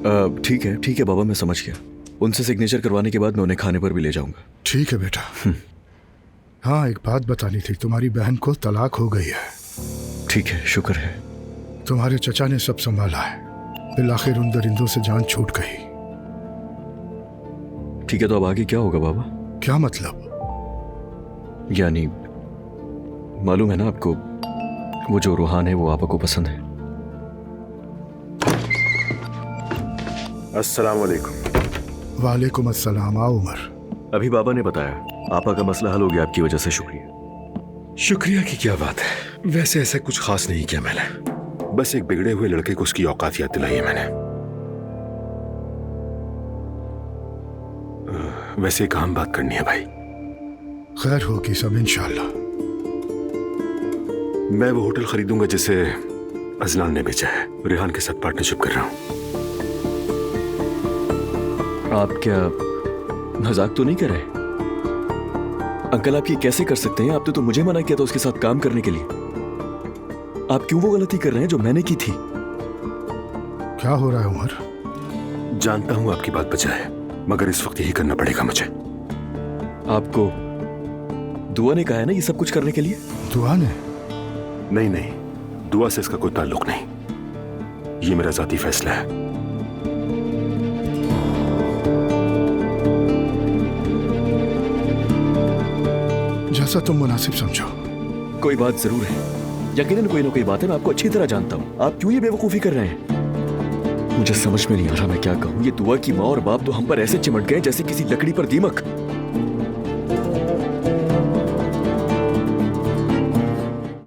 ठीक है बाबा, मैं समझ गया। उनसे सिग्नेचर करवाने के बाद मैं उन्हें खाने पर भी ले जाऊंगा। ठीक है बेटा। हाँ, एक बात बतानी थी, तुम्हारी बहन को तलाक हो गई है। ठीक है, शुक्र है। तुम्हारे चचा ने सब संभाला है, फिर आखिर उन दरिंदों से जान छूट गई। ठीक है, तो अब आगे क्या होगा बाबा? क्या मतलब? यानी मालूम है ना आपको, वो जो रूहान है वो आपा को पसंद है। अस्सलाम वालेकुम। वालेकुम अस्सलाम। आओ उमर। अभी बाबा ने बताया आपा का मसला हल हो गया आपकी वजह से। शुक्रिया। शुक्रिया की क्या बात है, वैसे ऐसा कुछ खास नहीं किया मैंने, बस एक बिगड़े हुए लड़के को उसकी औकात याद दिलाई है मैंने। वैसे एक अहम बात करनी है भाई। खैर होगी सब इंशाल्लाह। मैं वो होटल खरीदूंगा जिसे अजलान ने बेचा है, रेहान के साथ पार्टनरशिप कर रहा हूं। आप क्या मजाक तो नहीं कर रहे? अंकल आप ये कैसे कर सकते हैं? आपने तो मुझे मना किया था उसके साथ काम करने के लिए। आप क्यों वो गलती कर रहे हैं जो मैंने की थी? क्या हो रहा है उमर? जानता हूं आपकी बात बचा है, मगर इस वक्त यही करना पड़ेगा मुझे। आपको दुआ ने कहा है ना ये सब कुछ करने के लिए? दुआ ने? नहीं, दुआ से इसका कोई ताल्लुक नहीं, ये मेरा जाती फैसला है। जैसा तुम मुनासिब समझो। कोई बात जरूर है, यकीनन कोई ना कोई बात है, मैं आपको अच्छी तरह जानता हूँ। आप क्यों ये बेवकूफी कर रहे हैं? मुझे समझ में नहीं आ रहा मैं क्या कहूँ। ये दुआ की माँ और बाप तो हम पर ऐसे चिमट गए जैसे किसी लकड़ी पर दीमक।